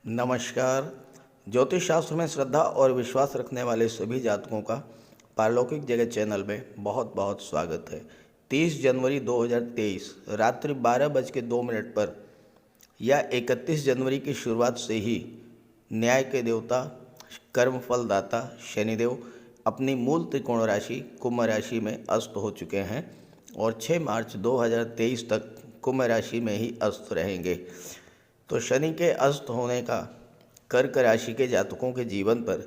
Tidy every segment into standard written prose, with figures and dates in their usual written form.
नमस्कार। ज्योतिष शास्त्र में श्रद्धा और विश्वास रखने वाले सभी जातकों का पारलौकिक जगत चैनल में बहुत बहुत स्वागत है। 30 जनवरी 2023 रात्रि 12:02 पर या 31 जनवरी की शुरुआत से ही न्याय के देवता, कर्मफलदाता शनिदेव अपनी मूल त्रिकोण राशि कुंभ राशि में अस्त हो चुके हैं और 6 मार्च 2023 तक कुंभ राशि में ही अस्त रहेंगे। तो शनि के अस्त होने का कर्क राशि के जातकों के जीवन पर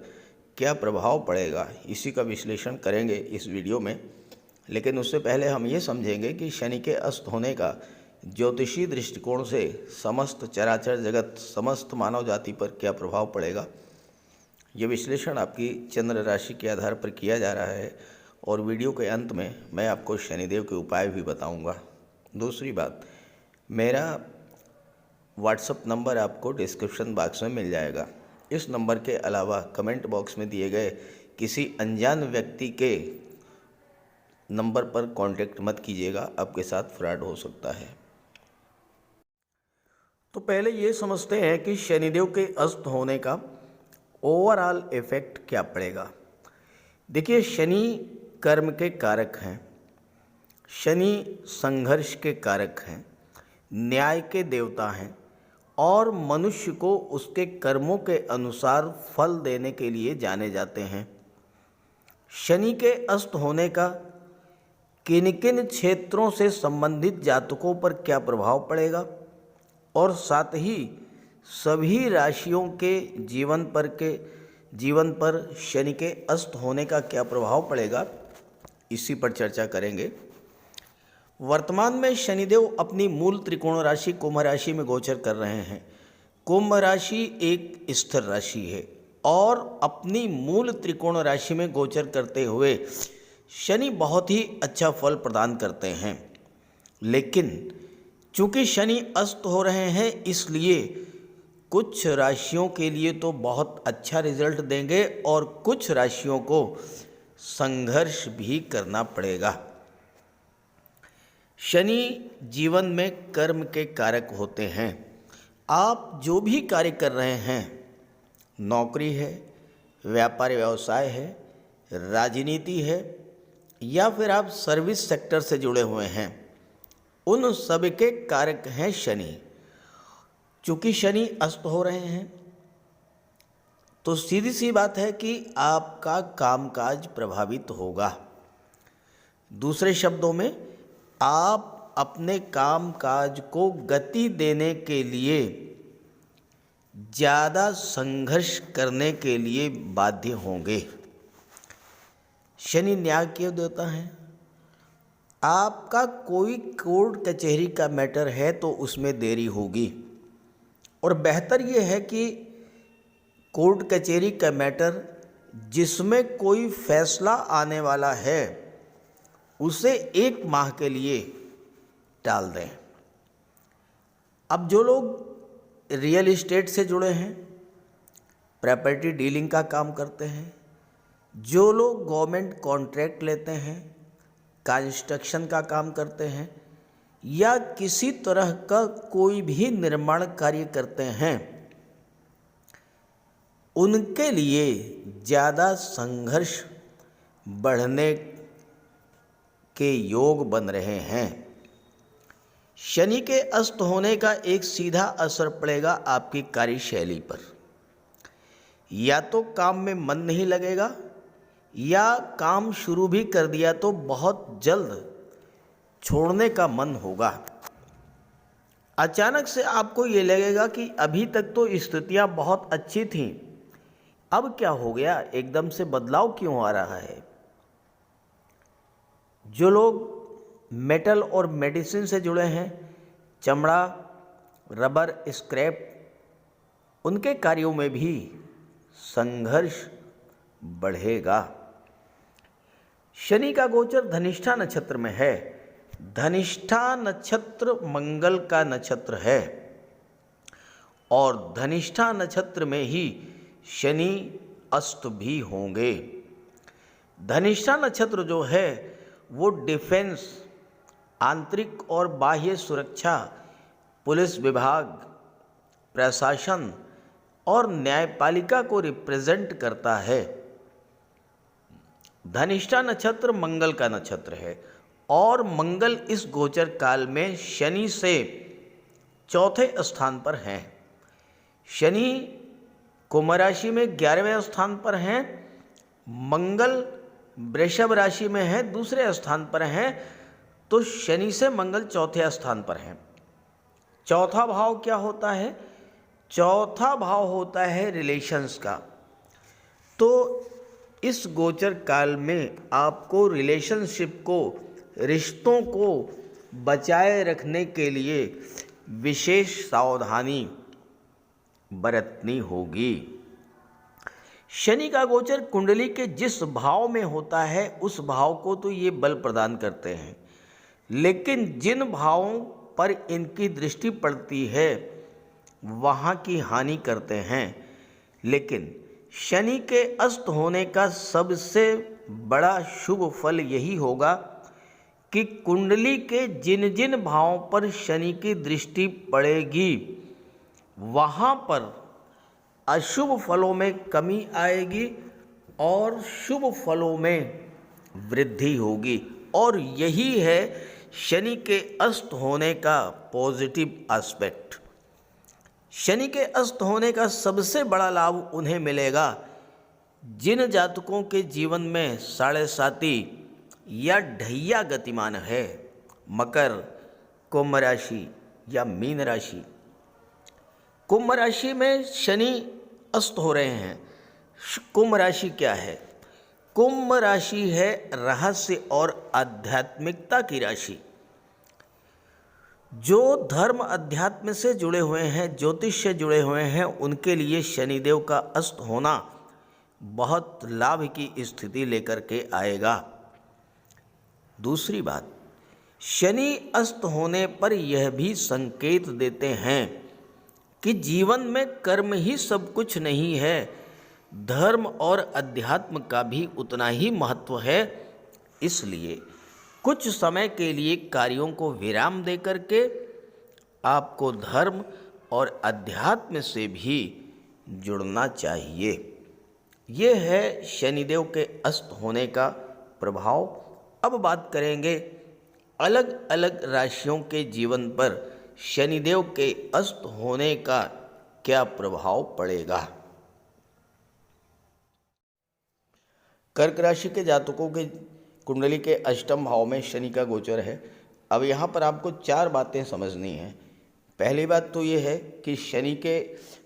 क्या प्रभाव पड़ेगा, इसी का विश्लेषण करेंगे इस वीडियो में। लेकिन उससे पहले हम ये समझेंगे कि शनि के अस्त होने का ज्योतिषी दृष्टिकोण से समस्त चराचर जगत, समस्त मानव जाति पर क्या प्रभाव पड़ेगा। ये विश्लेषण आपकी चंद्र राशि के आधार पर किया जा रहा है और वीडियो के अंत में मैं आपको शनिदेव के उपाय भी बताऊंगा। दूसरी बात, मेरा व्हाट्सअप नंबर आपको डिस्क्रिप्शन बॉक्स में मिल जाएगा। इस नंबर के अलावा कमेंट बॉक्स में दिए गए किसी अनजान व्यक्ति के नंबर पर कांटेक्ट मत कीजिएगा, आपके साथ फ्रॉड हो सकता है। तो पहले ये समझते हैं कि शनिदेव के अस्त होने का ओवरऑल इफेक्ट क्या पड़ेगा। देखिए, शनि कर्म के कारक हैं, शनि संघर्ष के कारक हैं, न्याय के देवता हैं और मनुष्य को उसके कर्मों के अनुसार फल देने के लिए जाने जाते हैं। शनि के अस्त होने का किन किन क्षेत्रों से संबंधित जातकों पर क्या प्रभाव पड़ेगा और साथ ही सभी राशियों के जीवन पर शनि के अस्त होने का क्या प्रभाव पड़ेगा, इसी पर चर्चा करेंगे। वर्तमान में शनिदेव अपनी मूल त्रिकोण राशि कुंभ राशि में गोचर कर रहे हैं। कुंभ राशि एक स्थिर राशि है और अपनी मूल त्रिकोण राशि में गोचर करते हुए शनि बहुत ही अच्छा फल प्रदान करते हैं। लेकिन चूंकि शनि अस्त हो रहे हैं, इसलिए कुछ राशियों के लिए तो बहुत अच्छा रिजल्ट देंगे और कुछ राशियों को संघर्ष भी करना पड़ेगा। शनि जीवन में कर्म के कारक होते हैं। आप जो भी कार्य कर रहे हैं, नौकरी है, व्यापार व्यवसाय है, राजनीति है या फिर आप सर्विस सेक्टर से जुड़े हुए हैं, उन सब के कारक हैं शनि। चूँकि शनि अस्त हो रहे हैं तो सीधी सी बात है कि आपका कामकाज प्रभावित होगा। दूसरे शब्दों में, आप अपने कामकाज को गति देने के लिए ज़्यादा संघर्ष करने के लिए बाध्य होंगे। शनि न्याय के देवता हैं। आपका कोई कोर्ट कचहरी का मैटर है तो उसमें देरी होगी और बेहतर ये है कि कोर्ट कचहरी का मैटर जिसमें कोई फैसला आने वाला है उसे 1 माह के लिए टाल दें। अब जो लोग रियल इस्टेट से जुड़े हैं, प्रॉपर्टी डीलिंग का काम करते हैं, जो लोग गवर्नमेंट कॉन्ट्रैक्ट लेते हैं, कंस्ट्रक्शन का काम करते हैं या किसी तरह का कोई भी निर्माण कार्य करते हैं, उनके लिए ज़्यादा संघर्ष बढ़ने के योग बन रहे हैं। शनि के अस्त होने का एक सीधा असर पड़ेगा आपकी कार्यशैली पर। या तो काम में मन नहीं लगेगा या काम शुरू भी कर दिया तो बहुत जल्द छोड़ने का मन होगा। अचानक से आपको ये लगेगा कि अभी तक तो स्थितियां बहुत अच्छी थीं, अब क्या हो गया, एकदम से बदलाव क्यों आ रहा है। जो लोग मेटल और मेडिसिन से जुड़े हैं, चमड़ा, रबर, स्क्रैप, उनके कार्यों में भी संघर्ष बढ़ेगा। शनि का गोचर धनिष्ठा नक्षत्र में है। धनिष्ठा नक्षत्र मंगल का नक्षत्र है और धनिष्ठा नक्षत्र में ही शनि अस्त भी होंगे। धनिष्ठा नक्षत्र जो है वो डिफेंस, आंतरिक और बाह्य सुरक्षा, पुलिस विभाग, प्रशासन और न्यायपालिका को रिप्रेजेंट करता है। धनिष्ठा नक्षत्र मंगल का नक्षत्र है और मंगल इस गोचर काल में शनि से चौथे स्थान पर हैं। शनि कुंभ राशि में 11वें स्थान पर हैं, मंगल वृषभ राशि में है, दूसरे स्थान पर हैं। तो शनि से मंगल चौथे स्थान पर हैं। चौथा भाव क्या होता है? चौथा भाव होता है रिलेशंस का। तो इस गोचर काल में आपको रिलेशनशिप को, रिश्तों को बचाए रखने के लिए विशेष सावधानी बरतनी होगी। शनि का गोचर कुंडली के जिस भाव में होता है उस भाव को तो ये बल प्रदान करते हैं, लेकिन जिन भावों पर इनकी दृष्टि पड़ती है वहाँ की हानि करते हैं। लेकिन शनि के अस्त होने का सबसे बड़ा शुभ फल यही होगा कि कुंडली के जिन जिन भावों पर शनि की दृष्टि पड़ेगी वहाँ पर अशुभ फलों में कमी आएगी और शुभ फलों में वृद्धि होगी। और यही है शनि के अस्त होने का पॉजिटिव एस्पेक्ट। शनि के अस्त होने का सबसे बड़ा लाभ उन्हें मिलेगा जिन जातकों के जीवन में साढ़े साती या ढैया गतिमान है, मकर, कुंभ राशि या मीन राशि। कुंभ राशि में शनि अस्त हो रहे हैं। कुंभ राशि क्या है? कुंभ राशि है रहस्य और आध्यात्मिकता की राशि। जो धर्म अध्यात्म से जुड़े हुए हैं, ज्योतिष से जुड़े हुए हैं, उनके लिए शनिदेव का अस्त होना बहुत लाभ की स्थिति लेकर के आएगा। दूसरी बात, शनि अस्त होने पर यह भी संकेत देते हैं कि जीवन में कर्म ही सब कुछ नहीं है, धर्म और अध्यात्म का भी उतना ही महत्व है। इसलिए कुछ समय के लिए कार्यों को विराम दे करके आपको धर्म और अध्यात्म से भी जुड़ना चाहिए। ये है शनिदेव के अस्त होने का प्रभाव। अब बात करेंगे अलग अलग राशियों के जीवन पर शनिदेव के अस्त होने का क्या प्रभाव पड़ेगा। कर्क राशि के जातकों के कुंडली के अष्टम भाव में शनि का गोचर है। अब यहाँ पर आपको 4 बातें समझनी हैं। पहली बात तो ये है कि शनि के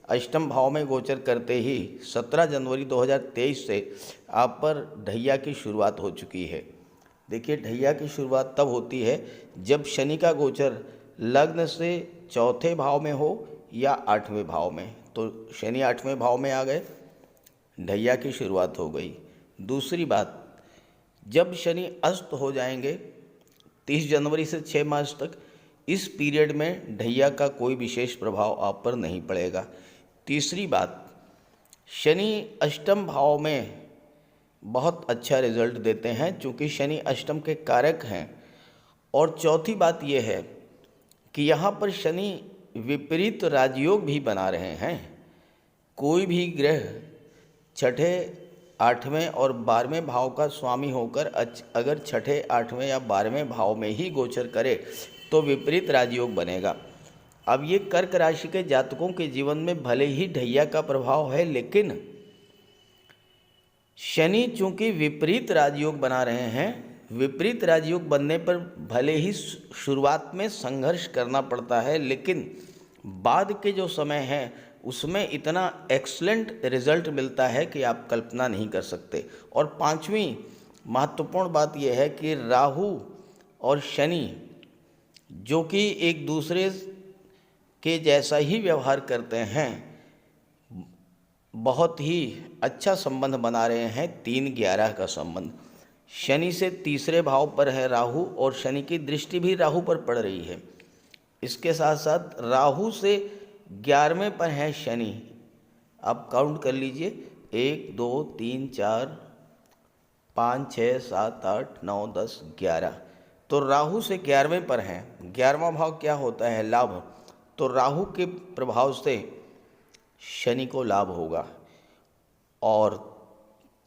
अष्टम भाव में गोचर करते ही 17 जनवरी 2023 से आप पर ढैया की शुरुआत हो चुकी है। देखिए, ढैया की शुरुआत तब होती है जब शनि का गोचर लग्न से चौथे भाव में हो या 8वें भाव में। तो शनि 8वें भाव में आ गए, ढैया की शुरुआत हो गई। दूसरी बात, जब शनि अस्त हो जाएंगे 30 जनवरी से 6 मार्च तक, इस पीरियड में ढैया का कोई विशेष प्रभाव आप पर नहीं पड़ेगा। तीसरी बात, शनि अष्टम भाव में बहुत अच्छा रिजल्ट देते हैं क्योंकि शनि अष्टम के कारक हैं। और चौथी बात यह है कि यहाँ पर शनि विपरीत राजयोग भी बना रहे हैं। कोई भी ग्रह छठे, 8वें और 12वें भाव का स्वामी होकर अगर छठे, 8वें या 12वें भाव में ही गोचर करे तो विपरीत राजयोग बनेगा। अब ये कर्क राशि के जातकों के जीवन में भले ही ढैया का प्रभाव है, लेकिन शनि चूंकि विपरीत राजयोग बना रहे हैं, विपरीत राजयोग बनने पर भले ही शुरुआत में संघर्ष करना पड़ता है, लेकिन बाद के जो समय है उसमें इतना एक्सलेंट रिजल्ट मिलता है कि आप कल्पना नहीं कर सकते। और 5वीं महत्वपूर्ण बात यह है कि राहु और शनि जो कि एक दूसरे के जैसा ही व्यवहार करते हैं, बहुत ही अच्छा संबंध बना रहे हैं। 3-11 का संबंध शनि से तीसरे भाव पर है राहु, और शनि की दृष्टि भी राहु पर पड़ रही है। इसके साथ साथ राहु से 11वें पर है शनि। आप काउंट कर लीजिए, 1 2 3 4 5 6 7 8 9 10 11। तो राहु से 11वें पर हैं। 11वां भाव क्या होता है? लाभ। तो राहु के प्रभाव से शनि को लाभ होगा। और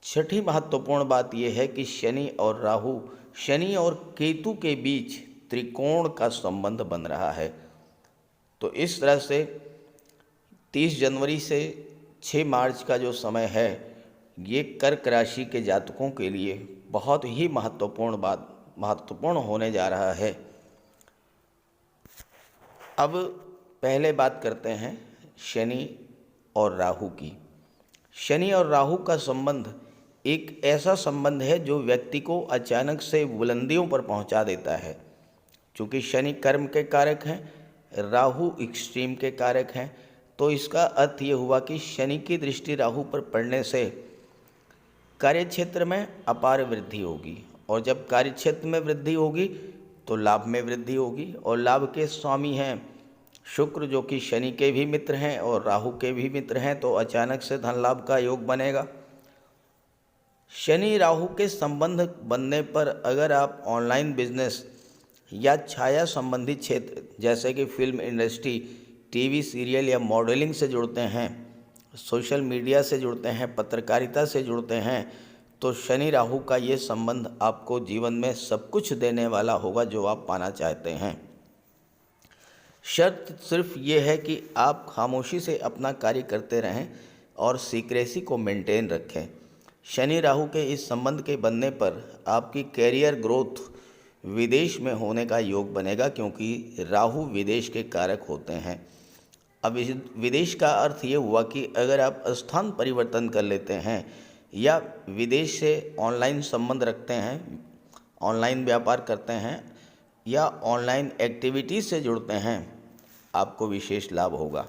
छठी महत्वपूर्ण बात यह है कि शनि और केतु के बीच त्रिकोण का संबंध बन रहा है। तो इस तरह से 30 जनवरी से 6 मार्च का जो समय है, ये कर्क राशि के जातकों के लिए बहुत ही महत्वपूर्ण होने जा रहा है। अब पहले बात करते हैं शनि और राहु की। शनि और राहु का संबंध एक ऐसा संबंध है जो व्यक्ति को अचानक से बुलंदियों पर पहुंचा देता है। चूँकि शनि कर्म के कारक हैं, राहु एक्सट्रीम के कारक हैं, तो इसका अर्थ ये हुआ कि शनि की दृष्टि राहु पर पड़ने से कार्यक्षेत्र में अपार वृद्धि होगी, और जब कार्यक्षेत्र में वृद्धि होगी तो लाभ में वृद्धि होगी। और लाभ के स्वामी हैं शुक्र, जो कि शनि के भी मित्र हैं और राहु के भी मित्र हैं, तो अचानक से धन लाभ का योग बनेगा। शनि राहु के संबंध बनने पर अगर आप ऑनलाइन बिजनेस या छाया संबंधी क्षेत्र जैसे कि फिल्म इंडस्ट्री, टीवी सीरियल या मॉडलिंग से जुड़ते हैं, सोशल मीडिया से जुड़ते हैं, पत्रकारिता से जुड़ते हैं, तो शनि राहु का ये संबंध आपको जीवन में सब कुछ देने वाला होगा जो आप पाना चाहते हैं। शर्त सिर्फ ये है कि आप खामोशी से अपना कार्य करते रहें और सीक्रेसी को मेंटेन रखें। शनि राहु के इस संबंध के बनने पर आपकी कैरियर ग्रोथ विदेश में होने का योग बनेगा, क्योंकि राहु विदेश के कारक होते हैं। अब इस विदेश का अर्थ ये हुआ कि अगर आप स्थान परिवर्तन कर लेते हैं या विदेश से ऑनलाइन संबंध रखते हैं, ऑनलाइन व्यापार करते हैं या ऑनलाइन एक्टिविटीज़ से जुड़ते हैं, आपको विशेष लाभ होगा।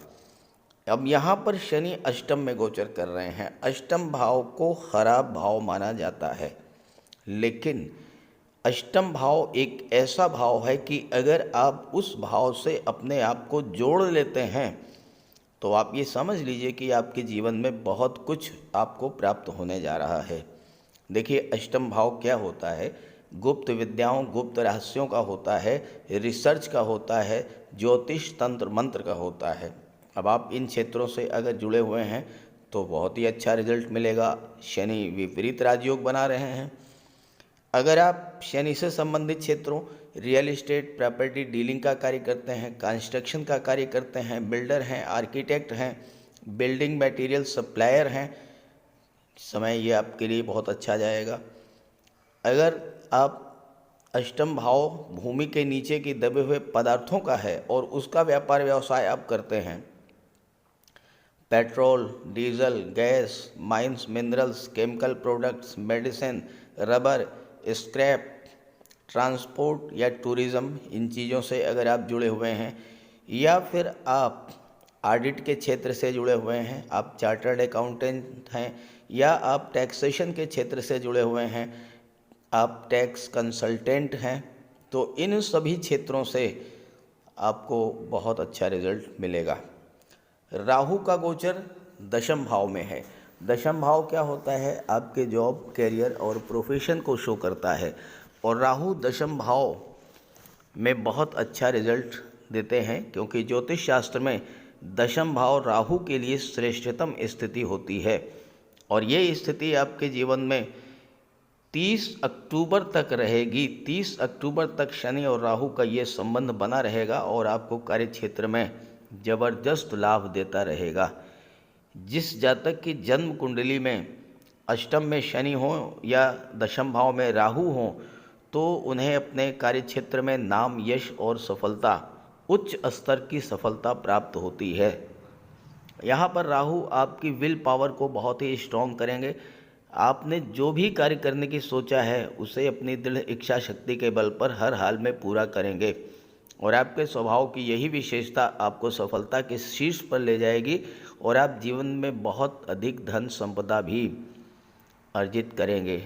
अब यहाँ पर शनि अष्टम में गोचर कर रहे हैं। अष्टम भाव को खराब भाव माना जाता है, लेकिन अष्टम भाव एक ऐसा भाव है कि अगर आप उस भाव से अपने आप को जोड़ लेते हैं तो आप ये समझ लीजिए कि आपके जीवन में बहुत कुछ आपको प्राप्त होने जा रहा है। देखिए, अष्टम भाव क्या होता है? गुप्त विद्याओं, गुप्त रहस्यों का होता है, रिसर्च का होता है, ज्योतिष, तंत्र मंत्र का होता है। अब आप इन क्षेत्रों से अगर जुड़े हुए हैं तो बहुत ही अच्छा रिजल्ट मिलेगा। शनि विपरीत राजयोग बना रहे हैं। अगर आप शनि से संबंधित क्षेत्रों, रियल एस्टेट, प्रॉपर्टी डीलिंग का कार्य करते हैं, कंस्ट्रक्शन का कार्य करते हैं, बिल्डर हैं, आर्किटेक्ट हैं, बिल्डिंग मटेरियल सप्लायर हैं, समय ये आपके लिए बहुत अच्छा जाएगा। अगर आप अष्टम भाव भूमि के नीचे की दबे हुए पदार्थों का है और उसका व्यापार व्यवसाय आप करते हैं, petrol, diesel, gas, mines, minerals, chemical products, medicine, rubber, scrap, transport या टूरिज़्म, इन चीज़ों से अगर आप जुड़े हुए हैं, या फिर आप ऑडिट के क्षेत्र से जुड़े हुए हैं, आप चार्टर्ड अकाउंटेंट हैं, या आप टैक्सेशन के क्षेत्र से जुड़े हुए हैं, आप टैक्स कंसल्टेंट हैं, तो इन सभी क्षेत्रों से आपको बहुत अच्छा रिजल्ट मिलेगा। राहु का गोचर दशम भाव में है। दशम भाव क्या होता है? आपके जॉब, कैरियर और प्रोफेशन को शो करता है, और राहु दशम भाव में बहुत अच्छा रिजल्ट देते हैं, क्योंकि ज्योतिष शास्त्र में दशम भाव राहु के लिए श्रेष्ठतम स्थिति होती है। और ये स्थिति आपके जीवन में 30 अक्टूबर तक रहेगी। 30 अक्टूबर तक शनि और राहु का ये संबंध बना रहेगा और आपको कार्य क्षेत्र में ज़बरदस्त लाभ देता रहेगा। जिस जातक की जन्म कुंडली में अष्टम में शनि हो या दशम भाव में राहु हो, तो उन्हें अपने कार्य क्षेत्र में नाम, यश और सफलता, उच्च स्तर की सफलता प्राप्त होती है। यहाँ पर राहु आपकी विल पावर को बहुत ही स्ट्रॉन्ग करेंगे। आपने जो भी कार्य करने की सोचा है उसे अपनी दृढ़ इच्छा शक्ति के बल पर हर हाल में पूरा करेंगे, और आपके स्वभाव की यही विशेषता आपको सफलता के शीर्ष पर ले जाएगी और आप जीवन में बहुत अधिक धन संपदा भी अर्जित करेंगे।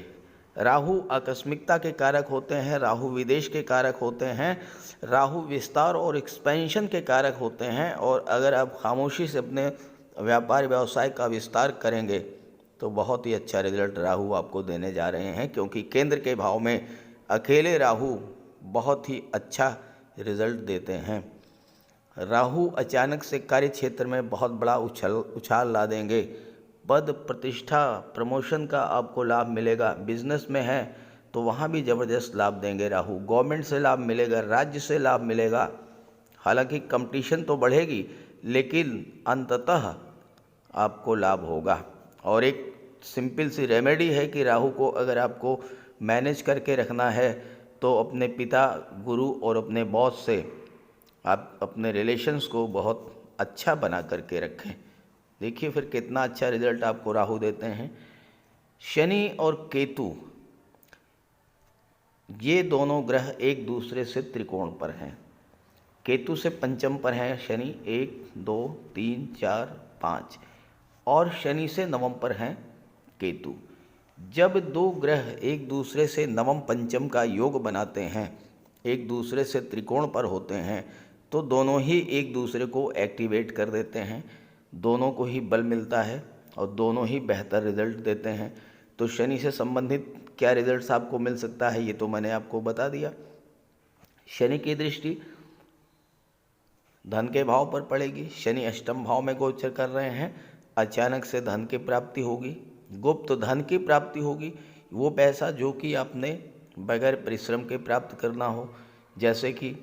राहु आकस्मिकता के कारक होते हैं, राहु विदेश के कारक होते हैं, राहु विस्तार और एक्सपेंशन के कारक होते हैं। और अगर आप खामोशी से अपने व्यापार व्यवसाय का विस्तार करेंगे तो बहुत ही अच्छा रिजल्ट राहु आपको देने जा रहे हैं, क्योंकि केंद्र के भाव में अकेले राहु बहुत ही अच्छा रिजल्ट देते हैं। राहु अचानक से कार्य क्षेत्र में बहुत बड़ा उछाल ला देंगे। पद प्रतिष्ठा प्रमोशन का आपको लाभ मिलेगा। बिजनेस में है तो वहाँ भी ज़बरदस्त लाभ देंगे राहु। गवर्नमेंट से लाभ मिलेगा, राज्य से लाभ मिलेगा। हालांकि कंपटीशन तो बढ़ेगी लेकिन अंततः आपको लाभ होगा। और एक सिंपल सी रेमेडी है कि राहु को अगर आपको मैनेज करके रखना है तो अपने पिता, गुरु और अपने बॉस से आप अपने रिलेशंस को बहुत अच्छा बना करके रखें। देखिए फिर कितना अच्छा रिजल्ट आपको राहु देते हैं। शनि और केतु, ये दोनों ग्रह एक दूसरे से त्रिकोण पर हैं। केतु से पंचम पर हैं शनि, 1 2 3 4 5, और शनि से नवम पर हैं केतु। जब दो ग्रह एक दूसरे से नवम पंचम का योग बनाते हैं, एक दूसरे से त्रिकोण पर होते हैं, तो दोनों ही एक दूसरे को एक्टिवेट कर देते हैं, दोनों को ही बल मिलता है और दोनों ही बेहतर रिजल्ट देते हैं। तो शनि से संबंधित क्या रिजल्ट्स आपको मिल सकता है ये तो मैंने आपको बता दिया। शनि की दृष्टि धन के भाव पर पड़ेगी। शनि अष्टम भाव में गोचर कर रहे हैं। अचानक से धन की प्राप्ति होगी, गुप्त धन की प्राप्ति होगी। वो पैसा जो कि आपने बगैर परिश्रम के प्राप्त करना हो, जैसे कि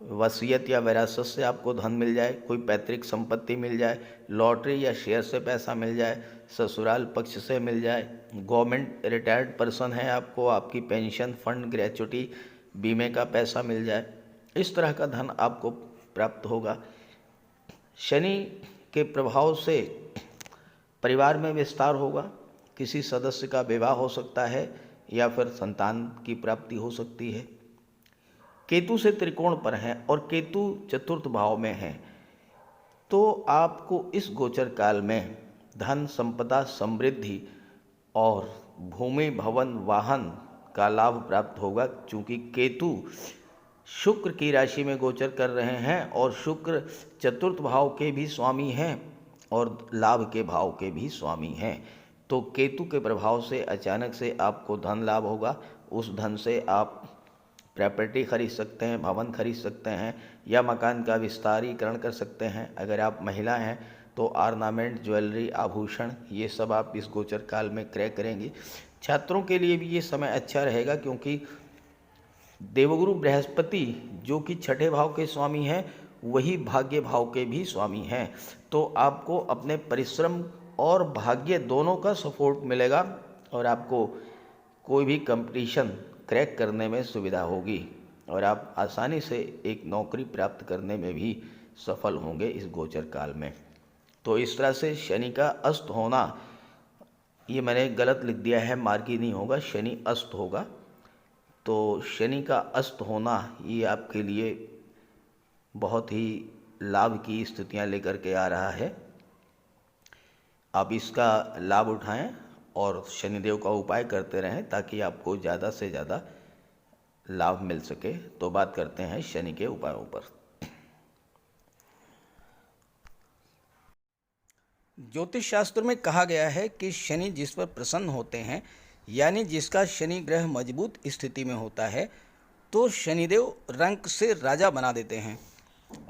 वसीयत या विरासत से आपको धन मिल जाए, कोई पैतृक संपत्ति मिल जाए, लॉटरी या शेयर से पैसा मिल जाए, ससुराल पक्ष से मिल जाए, गवर्नमेंट रिटायर्ड पर्सन है आपको, आपकी पेंशन फंड, ग्रेच्युटी, बीमे का पैसा मिल जाए, इस तरह का धन आपको प्राप्त होगा। शनि के प्रभाव से परिवार में विस्तार होगा, किसी सदस्य का विवाह हो सकता है या फिर संतान की प्राप्ति हो सकती है। केतु से त्रिकोण पर हैं और केतु चतुर्थ भाव में हैं, तो आपको इस गोचर काल में धन, संपदा, समृद्धि और भूमि, भवन, वाहन का लाभ प्राप्त होगा। चूँकि केतु शुक्र की राशि में गोचर कर रहे हैं और शुक्र चतुर्थ भाव के भी स्वामी हैं और लाभ के भाव के भी स्वामी हैं, तो केतु के प्रभाव से अचानक से आपको धन लाभ होगा। उस धन से आप प्रॉपर्टी खरीद सकते हैं, भवन खरीद सकते हैं या मकान का विस्तारीकरण कर सकते हैं। अगर आप महिला हैं तो ऑर्नामेंट, ज्वेलरी, आभूषण, ये सब आप इस गोचर काल में क्रय करेंगे। छात्रों के लिए भी ये समय अच्छा रहेगा क्योंकि देवगुरु बृहस्पति जो कि छठे भाव के स्वामी हैं वही भाग्य भाव के भी स्वामी हैं, तो आपको अपने परिश्रम और भाग्य दोनों का सपोर्ट मिलेगा और आपको कोई भी कंपटीशन क्रैक करने में सुविधा होगी और आप आसानी से एक नौकरी प्राप्त करने में भी सफल होंगे इस गोचर काल में। तो इस तरह से शनि का अस्त होना, ये मैंने गलत लिख दिया है, मार्गी नहीं होगा, शनि अस्त होगा। तो शनि का अस्त होना ये आपके लिए बहुत ही लाभ की स्थितियां लेकर के आ रहा है। आप इसका लाभ उठाएं और शनिदेव का उपाय करते रहें ताकि आपको ज़्यादा से ज़्यादा लाभ मिल सके। तो बात करते हैं शनि के उपायों पर। ज्योतिष शास्त्र में कहा गया है कि शनि जिस पर प्रसन्न होते हैं, यानी जिसका शनि ग्रह मजबूत स्थिति में होता है, तो शनिदेव रंक से राजा बना देते हैं,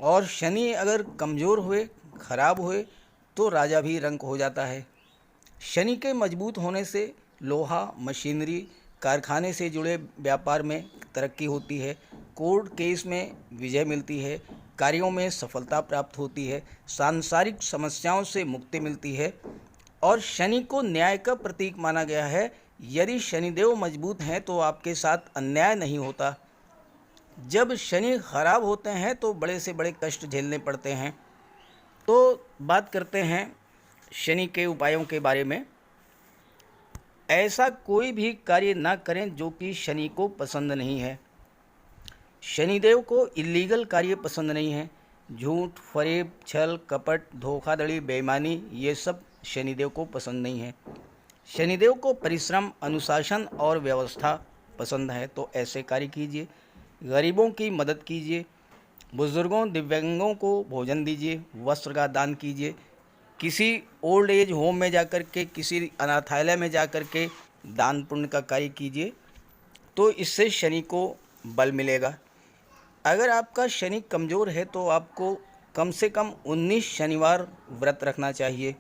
और शनि अगर कमज़ोर हुए, खराब हुए, तो राजा भी रंक हो जाता है। शनि के मजबूत होने से लोहा, मशीनरी, कारखाने से जुड़े व्यापार में तरक्की होती है, कोर्ट केस में विजय मिलती है, कार्यों में सफलता प्राप्त होती है, सांसारिक समस्याओं से मुक्ति मिलती है। और शनि को न्याय का प्रतीक माना गया है। यदि शनिदेव मजबूत हैं तो आपके साथ अन्याय नहीं होता। जब शनि खराब होते हैं तो बड़े से बड़े कष्ट झेलने पड़ते हैं। तो बात करते हैं शनि के उपायों के बारे में। ऐसा कोई भी कार्य ना करें जो कि शनि को पसंद नहीं है। शनिदेव को इलीगल कार्य पसंद नहीं है। झूठ, फरेब, छल, कपट, धोखाधड़ी, बेईमानी, ये सब शनिदेव को पसंद नहीं है। शनिदेव को परिश्रम, अनुशासन और व्यवस्था पसंद है, तो ऐसे कार्य कीजिए। गरीबों की मदद कीजिए, बुजुर्गों, दिव्यांगों को भोजन दीजिए, वस्त्र का दान कीजिए, किसी ओल्ड एज होम में जाकर के, किसी अनाथालय में जाकर के दान पुण्य का कार्य कीजिए, तो इससे शनि को बल मिलेगा। अगर आपका शनि कमज़ोर है तो आपको कम से कम 19 शनिवार व्रत रखना चाहिए।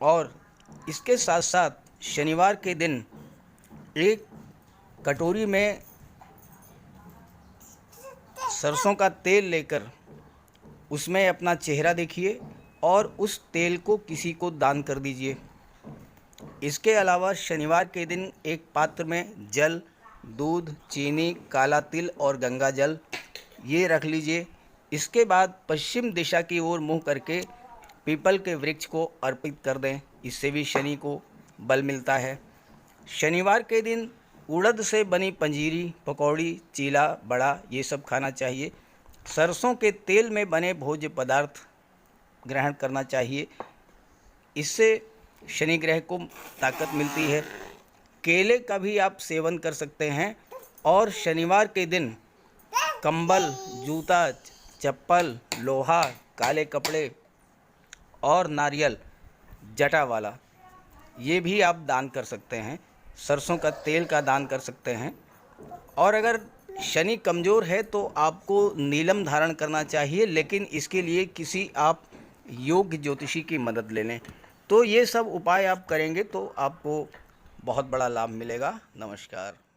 और इसके साथ साथ शनिवार के दिन एक कटोरी में सरसों का तेल लेकर उसमें अपना चेहरा देखिए और उस तेल को किसी को दान कर दीजिए। इसके अलावा शनिवार के दिन एक पात्र में जल, दूध, चीनी, काला तिल और गंगा जल ये रख लीजिए। इसके बाद पश्चिम दिशा की ओर मुँह करके पीपल के वृक्ष को अर्पित कर दें। इससे भी शनि को बल मिलता है। शनिवार के दिन उड़द से बनी पंजीरी, पकौड़ी, चीला, बड़ा ये सब खाना चाहिए। सरसों के तेल में बने भोज्य पदार्थ ग्रहण करना चाहिए। इससे शनि ग्रह को ताकत मिलती है। केले का भी आप सेवन कर सकते हैं। और शनिवार के दिन कंबल, जूता, चप्पल, लोहा, काले कपड़े और नारियल जटा वाला ये भी आप दान कर सकते हैं। सरसों का तेल का दान कर सकते हैं। और अगर शनि कमज़ोर है तो आपको नीलम धारण करना चाहिए, लेकिन इसके लिए किसी आप योग्य ज्योतिषी की मदद ले लें। तो ये सब उपाय आप करेंगे तो आपको बहुत बड़ा लाभ मिलेगा। नमस्कार।